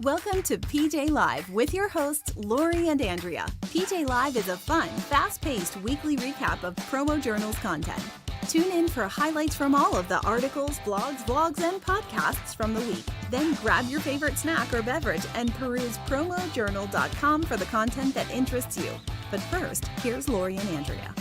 Welcome to PJ Live with your hosts, Laurie and Andrea. PJ Live is a fun, fast-paced weekly recap of PromoJournal's content. Tune in for highlights from all of the articles, blogs, vlogs, and podcasts from the week. Then grab your favorite snack or beverage and peruse PromoJournal.com for the content that interests you. But first, here's Laurie and Andrea.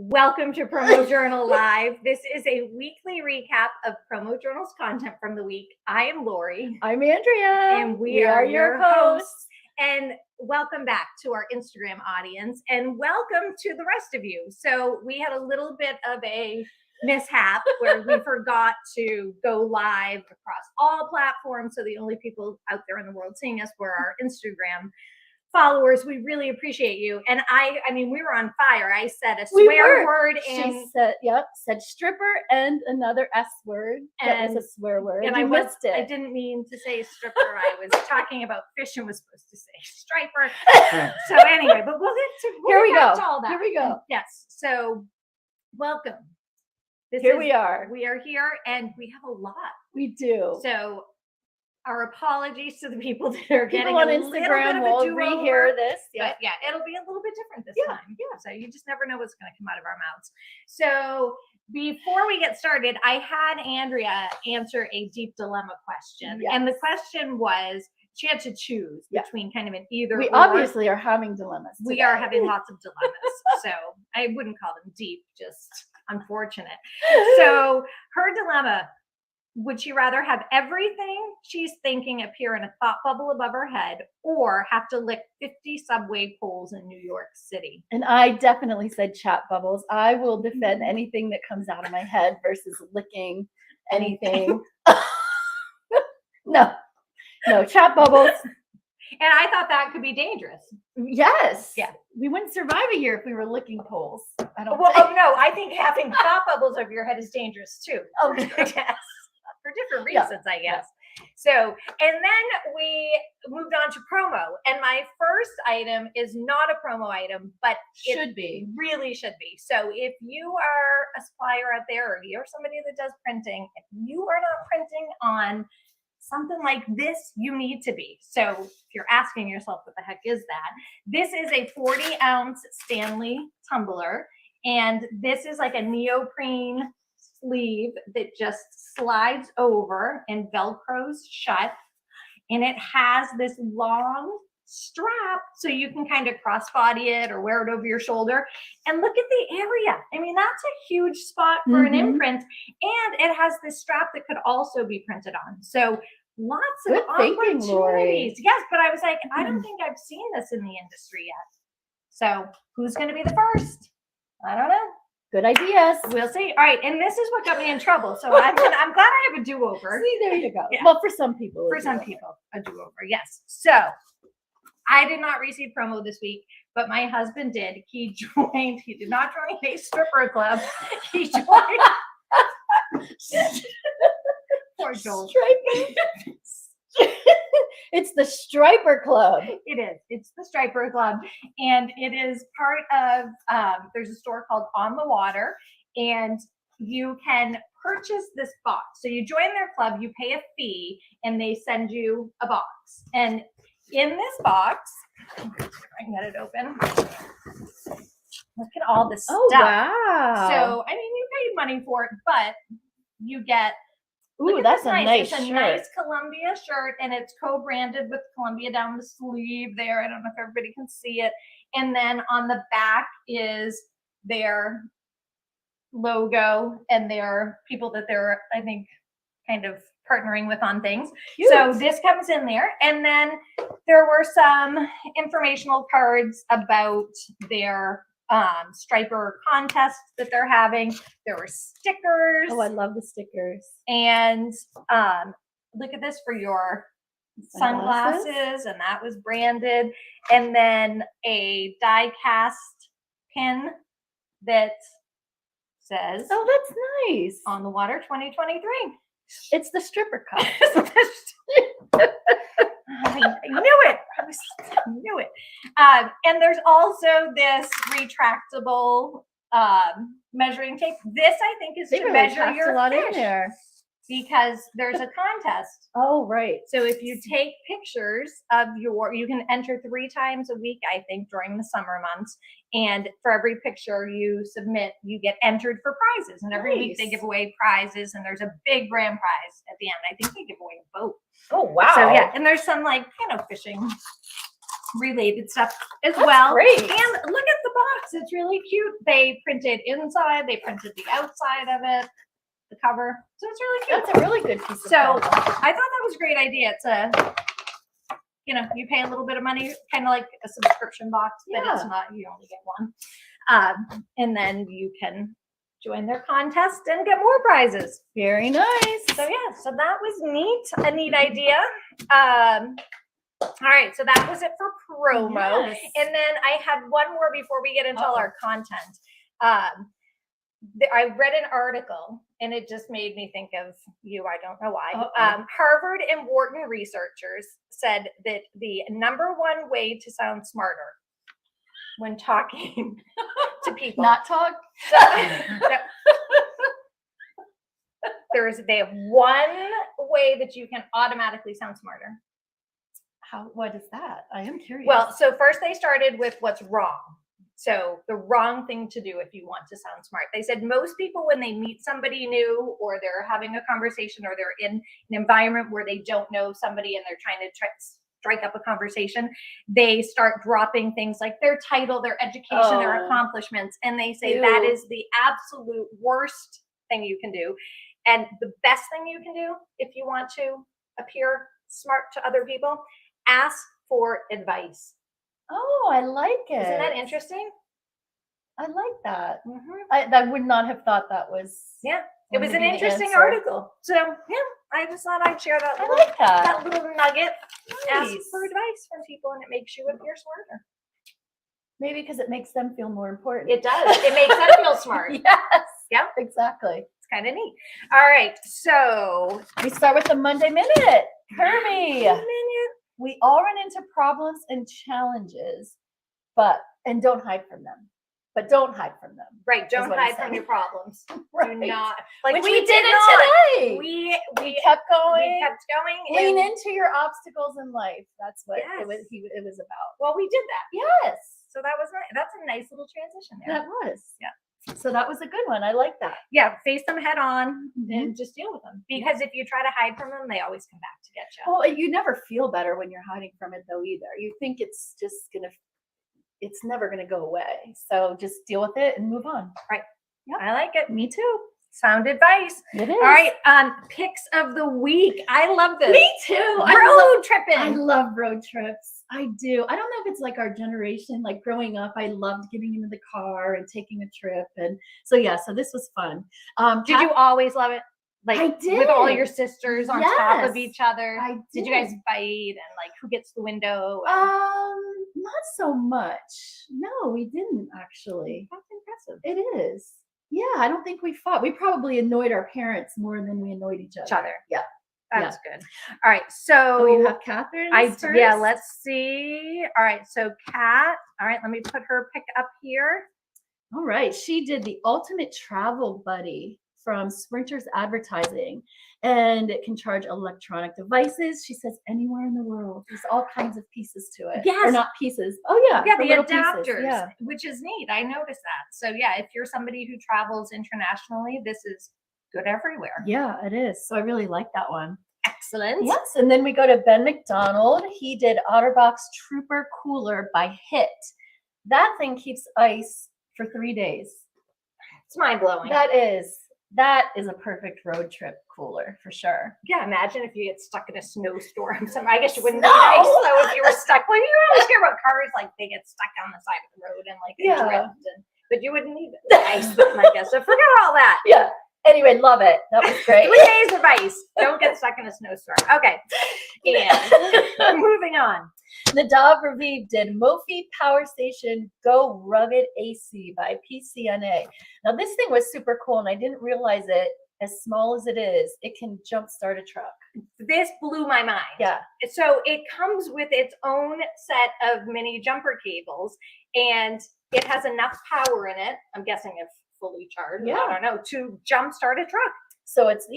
Welcome to PromoJournal Live. This is a weekly recap of PromoJournal's content from the week. I am Laurie. I'm Andrea. And we are your hosts. And welcome back to our Instagram audience. And welcome to the rest of you. So we had a little bit of a mishap where we forgot to go live across all platforms. So the only people out there in the world seeing us were our Instagram followers. We really appreciate you. And I mean, we were on fire. I said a swear word, and she said stripper and another S word. That was a swear word. And I missed it. I didn't mean to say stripper. I was talking about fish and was supposed to say striper. So anyway, but we'll get to all that. Here we go. Yes. So welcome. We are. We are here, and we have a lot. We do. So our apologies to the people that are getting on a Instagram will rehear this. But yeah, it'll be a little bit different this time. Yeah. So you just never know what's going to come out of our mouths. So before we get started, I had Andrea answer a deep dilemma question. Yes. And the question was, she had to choose between kind of an either We obviously are having dilemmas today. We are having lots of dilemmas. So I wouldn't call them deep, just unfortunate. So her dilemma: would she rather have everything she's thinking appear in a thought bubble above her head, or have to lick 50 subway poles in New York City? And I definitely said chat bubbles. I will defend anything that comes out of my head versus licking anything. No, chat bubbles. And I thought that could be dangerous. Yes. Yeah. We wouldn't survive a year if we were licking poles. I think having thought bubbles over your head is dangerous too. Oh, yes. For different reasons, I guess. So, and then we moved on to promo. And my first item is not a promo item, but it really should be. So if you are a supplier out there, or you're somebody that does printing, if you are not printing on something like this, you need to be. So if you're asking yourself, what the heck is that? This is a 40-ounce Stanley tumbler. And this is like a neoprene sleeve that just slides over and velcros shut, and it has this long strap so you can kind of crossbody it or wear it over your shoulder. And look at the area. I mean, that's a huge spot for an imprint, and it has this strap that could also be printed on. So lots of opportunities. Laurie. Yes, but I was like, I don't think I've seen this in the industry yet. So who's going to be the first? I don't know. Good ideas. We'll see. All right, and this is what got me in trouble. So I'm glad I have a do-over. See, there you go. Yeah. Well, for some people. A do-over, yes. So I did not receive promo this week, but my husband did. He did not join a stripper club. He joined. Poor Joel. It's the Striper Club. It is. It's the Striper Club. And it is part of, there's a store called On the Water, and you can purchase this box. So you join their club, you pay a fee, and they send you a box. And in this box, I can get it open. Look at all this stuff. Oh, wow. So, I mean, you paid money for it, but you get, ooh, that's a nice shirt. It's a nice Columbia shirt, and it's co-branded with Columbia down the sleeve there. I don't know if everybody can see it. And then on the back is their logo and their people that they're, I think, kind of partnering with on things. Cute. So this comes in there. And then there were some informational cards about their striper contest that they're having. There were stickers. Oh, I love the stickers. And look at this for your sunglasses, and that was branded. And then a die cast pin that says, oh, that's nice. On the Water 2023. It's the stripper cup. I knew it. I knew it. And there's also this retractable measuring tape. This I think is They to really measure packed your a lot fish in there. because there's a contest. Oh, right. So if you take pictures of you can enter 3 times a week, I think, during the summer months. And for every picture you submit, you get entered for prizes. And every week they give away prizes, and there's a big grand prize at the end. I think they give away a boat. Oh, wow. So yeah, and there's some fishing related stuff as well. Great. And look at the box. It's really cute. They printed inside, they printed the outside of it, the cover. So it's really cute. That's a really good piece of So content. I thought that was a great idea. It's you pay a little bit of money, kind of like a subscription box, but it's not, you only get one. And then you can join their contest and get more prizes. Very nice. So yeah, so that was neat, a neat idea. All right, so that was it for promo. Yes. And then I had one more before we get into all our content. I read an article and it just made me think of you. I don't know why. Harvard and Wharton researchers said that the number one way to sound smarter when talking to people. Not talk. They have one way that you can automatically sound smarter. What is that? I am curious. Well, so first they started with what's wrong. So the wrong thing to do if you want to sound smart. They said most people, when they meet somebody new or they're having a conversation or they're in an environment where they don't know somebody and they're trying to strike up a conversation, they start dropping things like their title, their education, their accomplishments. And they say that is the absolute worst thing you can do. And the best thing you can do if you want to appear smart to other people, ask for advice. Oh, I like it. Isn't that interesting? I like that. Mm-hmm. I would not have thought that was. Yeah, it was an interesting article. So yeah, I just thought I'd share that. That little nugget. Nice. Ask for advice from people, and it makes you appear smarter. Maybe because it makes them feel more important. It does. It makes them feel smart. Yes. Yeah. Exactly. It's kind of neat. All right, so we start with the Monday Minute. Kirby. We all run into problems and challenges, and don't hide from them. But don't hide from them. Right. Don't hide from your problems. Right. Do not. Which we did it today. We kept going. We kept going. Lean into your obstacles in life. That's what it was about. Well, we did that. Yes. So that was nice. That's a nice little transition there. That was. Yeah. So that was a good one. I like that. Yeah. Face them head on and just deal with them. Because if you try to hide from them, they always come back to get you. Well, you never feel better when you're hiding from it though either. You think it's never going to go away. So just deal with it and move on. Right. Yeah. I like it. Me too. Sound advice. It is. All right. Picks of the week. I love this. Me too. Road tripping. I love road trips. I do. I don't know if it's like our generation, like growing up, I loved getting into the car and taking a trip. And so, so this was fun. Did you always love it? Like I did. With all your sisters on top of each other. I did. Did you guys fight and like who gets the window? Not so much. No, we didn't actually. That's impressive. It is. Yeah, I don't think we fought. We probably annoyed our parents more than we annoyed each other. Yeah. That's good. All right. So you have Catherine. Yeah, let's see. All right. So Kat. All right, let me put her pick up here. All right. She did the ultimate travel buddy from Sprinters Advertising, and it can charge electronic devices. She says anywhere in the world. There's all kinds of pieces to it. Yes. Or not pieces. Oh yeah. Yeah, the adapters, which is neat. I noticed that. So yeah, if you're somebody who travels internationally, this is good everywhere. Yeah, it is. So I really like that one. Excellent. Yes. And then we go to Ben McDonald. He did OtterBox Trooper Cooler by HIT. That thing keeps ice for 3 days. It's mind blowing. That is a perfect road trip cooler for sure. Yeah, imagine if you get stuck in a snowstorm. I guess you wouldn't need ice though if you were stuck. Well, you always hear about cars like they get stuck on the side of the road and like they drift, but you wouldn't need ice. I guess so. Forget all that. Yeah. Anyway, love it. That was great. 3 days of ice. Don't get stuck in a snowstorm. Okay. And moving on. Nadav Raviv did Mophie Power Station Go Rugged AC by PCNA. Now this thing was super cool and I didn't realize it. As small as it is, it can jumpstart a truck. This blew my mind. Yeah. So it comes with its own set of mini jumper cables, and it has enough power in it, I'm guessing if fully charged, Yeah. I don't know, to jumpstart a truck. So it's,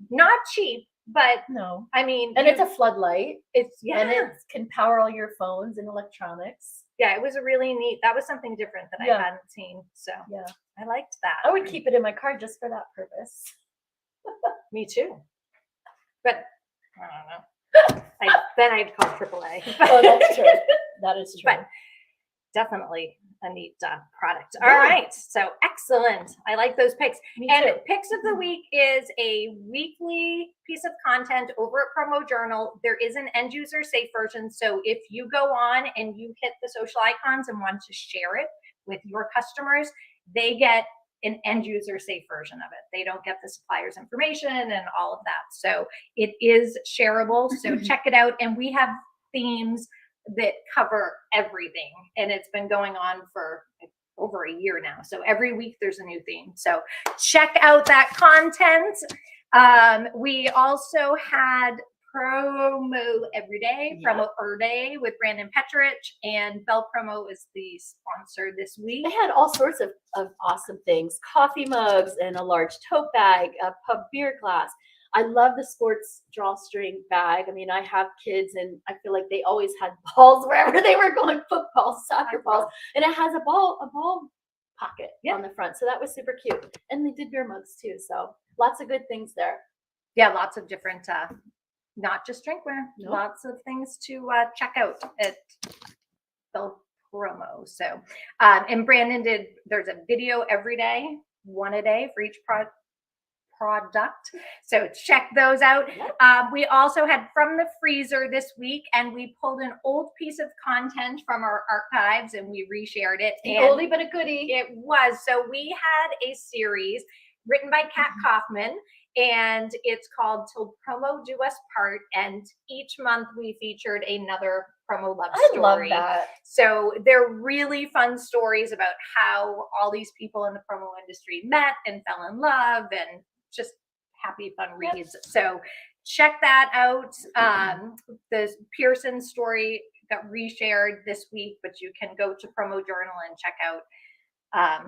Not cheap, but no. I mean, And it's a floodlight. it's And it can power all your phones and electronics. yeah, it was a really neat, that was something different that I hadn't seen. So Yeah. I liked that. I would keep it in my car just for that purpose. Me too. But I don't know. Then I'd call AAA. Oh, that's true. That is true. But definitely a neat product. All right. So excellent. I like those picks. Me and too. Picks of the Week is a weekly piece of content over at PromoJournal. There is an end user safe version. So if you go on and you hit the social icons and want to share it with your customers, they get an end user safe version of it. They don't get the supplier's information and all of that. So it is shareable. So check it out. And we have themes that cover everything. And it's been going on for over a year now. So every week there's a new theme. So check out that content. We also had Promo Every Day, Promo Day with Brandon Petrich, and Bell Promo is the sponsor this week. They had all sorts of awesome things. Coffee mugs and a large tote bag, a pub beer glass. I love the sports drawstring bag. I mean, I have kids and I feel like they always had balls wherever they were going, football, soccer balls. And it has a ball pocket on the front. So that was super cute. And they did beer mugs too. So lots of good things there. Yeah, lots of different, not just drinkware, lots of things to check out at Bell Promo. So, and Brandon there's a video every day, one a day for each product. So check those out. We also had From the Freezer this week, and we pulled an old piece of content from our archives and we reshared it. An oldie but a goodie. It was. So we had a series written by Kat Kaufman, and it's called Till Promo Do Us Part. And each month we featured another promo love story. I love that. So they're really fun stories about how all these people in the promo industry met and fell in love, and just happy, fun reads. So check that out. The Pearson story got reshared this week, but you can go to PromoJournal and check out, I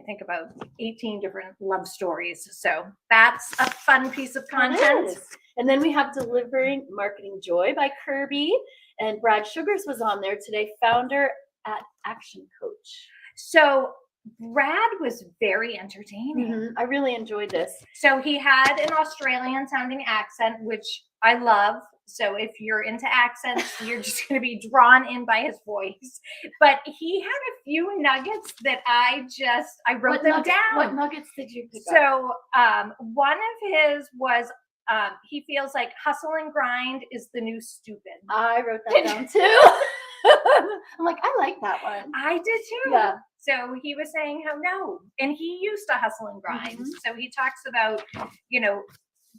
think about 18 different love stories. So that's a fun piece of content. And then we have Delivering Marketing Joy by Kirby. And Brad Sugars was on there today, founder at Action Coach. So Brad was very entertaining. I really enjoyed this. So he had an Australian sounding accent, which I love. So if you're into accents, you're just going to be drawn in by his voice. But he had a few nuggets that I wrote them down. What nuggets did you pick up? So one of his was he feels like hustle and grind is the new stupid. I wrote that down too. I'm like, I like that one. I did too. Yeah. So he was saying how no, and he used to hustle and grind. So he talks about,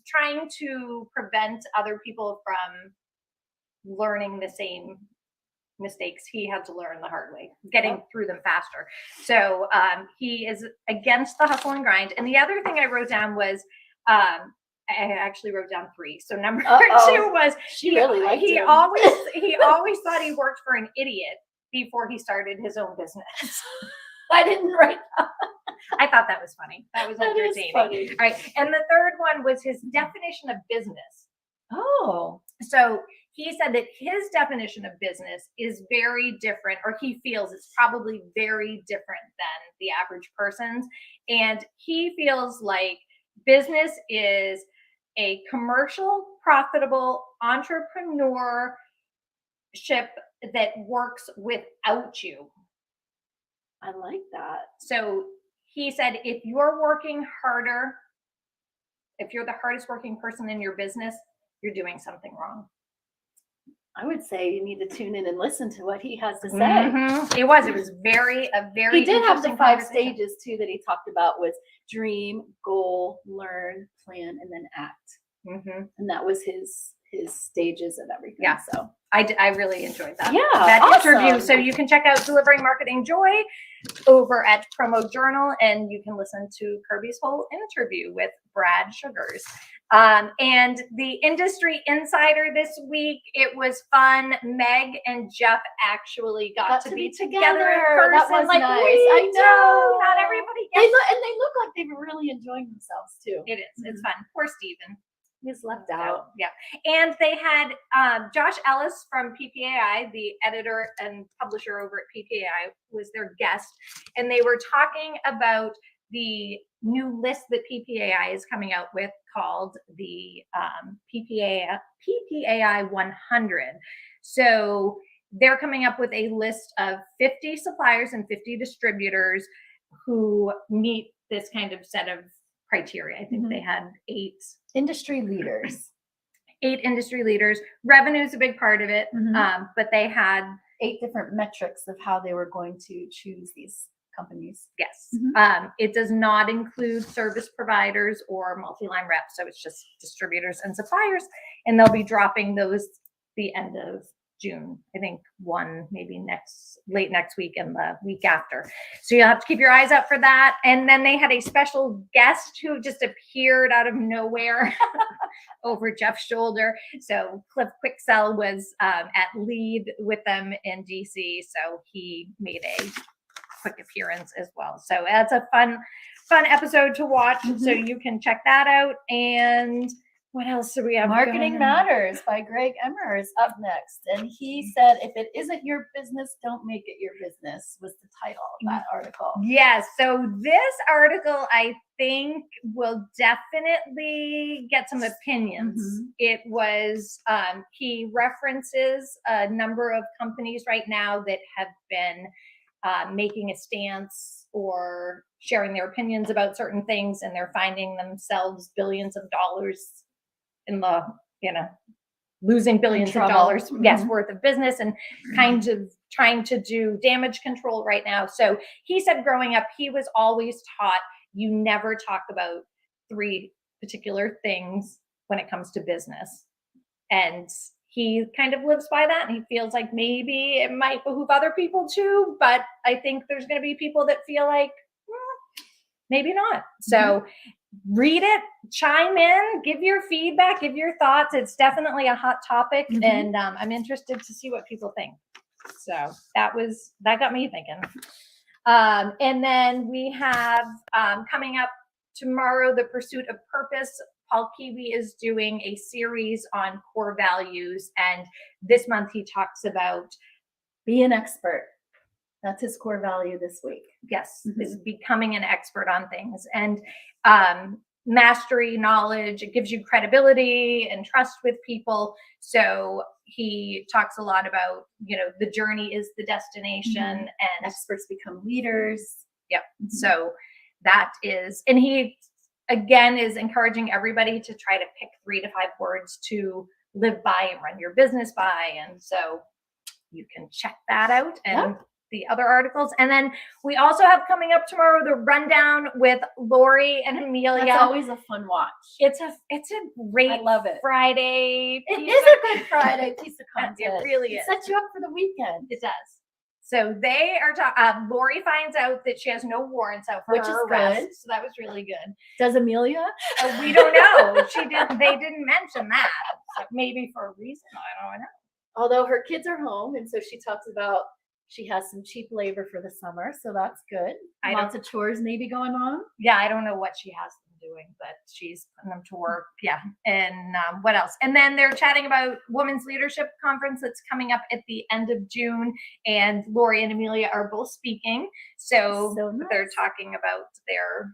trying to prevent other people from learning the same mistakes he had to learn the hard way, getting through them faster. So he is against the hustle and grind. And the other thing I wrote down was, I actually wrote down 3. So number 2 was he always thought he worked for an idiot before he started his own business. I didn't write that. I thought that was funny. That was entertaining. Funny. All right. And the third one was his definition of business. Oh. So he said that his definition of business is very different, or he feels it's probably very different than the average person's. And he feels like business is a commercial, profitable entrepreneurship that works without you. I like that. So he said, if you're working harder, if you're the hardest working person in your business, you're doing something wrong. I would say you need to tune in and listen to what he has to say. It was very He did have the 5 stages too that he talked about, was dream, goal, learn, plan, and then act. And that was his stages of everything. Yeah. So I really enjoyed that. Yeah, that awesome. interview. So you can check out Delivering Marketing Joy over at PromoJournal, and you can listen to Kirby's whole interview with Brad Sugars. And the industry insider this week, it was fun. Meg and Jeff actually got to be together in person. That was like, nice. I know. Not everybody They gets look like they were really enjoying themselves too. it. It's fun. Poor Steven. He's left out. Yeah. And they had Josh Ellis from PPAI, the editor and publisher over at PPAI, was their guest. And they were talking about the new list that PPAI is coming out with called the PPAI 100. So they're coming up with a list of 50 suppliers and 50 distributors who meet this kind of set of criteria. I think they had 8 industry leaders. 8 industry leaders. Revenue is a big part of it, but they had 8 different metrics of how they were going to choose these companies. Yes. It does not include service providers or multi-line reps, so it's just distributors and suppliers, and they'll be dropping those the end of June. I think one maybe late next week and the week after. So you'll have to keep your eyes out for that. And then they had a special guest who just appeared out of nowhere over Jeff's shoulder. So Cliff Quicksell was at lead with them in DC. So he made a quick appearance as well. So that's a fun episode to watch. So you can check that out. And what else do we have? Marketing Matters by Greg Emmer is up next. And he said, if it isn't your business, don't make it your business, was the title of that article. Yes. So this article, I think, will definitely get some opinions. It was, he references a number of companies right now that have been making a stance or sharing their opinions about certain things, and they're finding themselves billions of dollars in the, losing billions of dollars worth of business, and kind of trying to do damage control right now. So he said growing up, he was always taught you never talk about 3 particular things when it comes to business. And he kind of lives by that, and he feels like maybe it might behoove other people too, but I think there's going to be people that feel like maybe not. So read it, chime in, give your feedback, give your thoughts. It's definitely a hot topic, and I'm interested to see what people think. So that got me thinking. And then we have coming up tomorrow, The Pursuit of Purpose. Paul Kiwi is doing a series on core values, and this month he talks about be an expert. That's his core value this week. Yes, is becoming an expert on things, and mastery, knowledge. It gives you credibility and trust with people. So he talks a lot about, the journey is the destination, and experts become leaders. Yep. So that is, and he again is encouraging everybody to try to pick 3 to 5 words to live by and run your business by. And so you can check that out and the other articles. And then we also have coming up tomorrow the rundown with Laurie and Amelia. That's always a fun watch. It's a great, I love it. Friday. It is a good Friday piece of content. It really is. It sets you up for the weekend. It does. So they are talking. Laurie finds out that she has no warrants out for her arrest. Good. So that was really good. Does Amelia? We don't know. They didn't mention that. Maybe for a reason. I don't know. Although her kids are home, and so she talks about she has some cheap labor for the summer, so that's good. Lots of chores maybe going on. Yeah, I don't know what she has them doing, but she's putting them to work. Yeah. And what else? And then they're chatting about Women's Leadership Conference that's coming up at the end of June, and Laurie and Amelia are both speaking. So nice. They're talking about their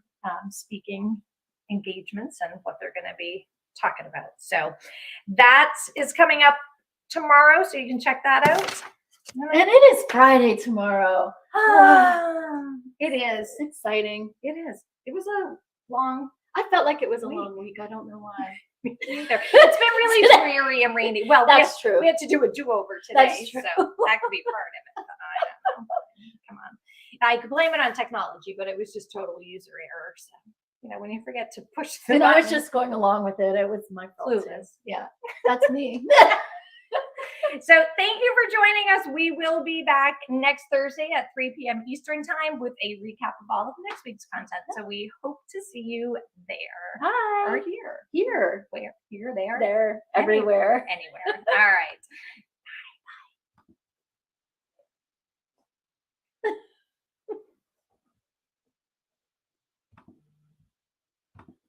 speaking engagements and what they're going to be talking about. So that is coming up tomorrow, so you can check that out. And it is Friday tomorrow. It is exciting. It is. It was a long. I felt like it was a long week. I don't know why. It's been really dreary and rainy. Well, that's true. We had to do a do-over today, that's true. So that could be part of it. But I don't know. Come on. I could blame it on technology, but it was just total user error. So when you forget to push the button. I was just going along with it. It was my fault. Clueless. Yeah, that's me. So thank you for joining us. We will be back next Thursday at 3 p.m. Eastern time with a recap of all of next week's content. So we hope to see you there. Hi. Or here. Here. Where? Here, there? There. Everywhere. Anywhere. All right.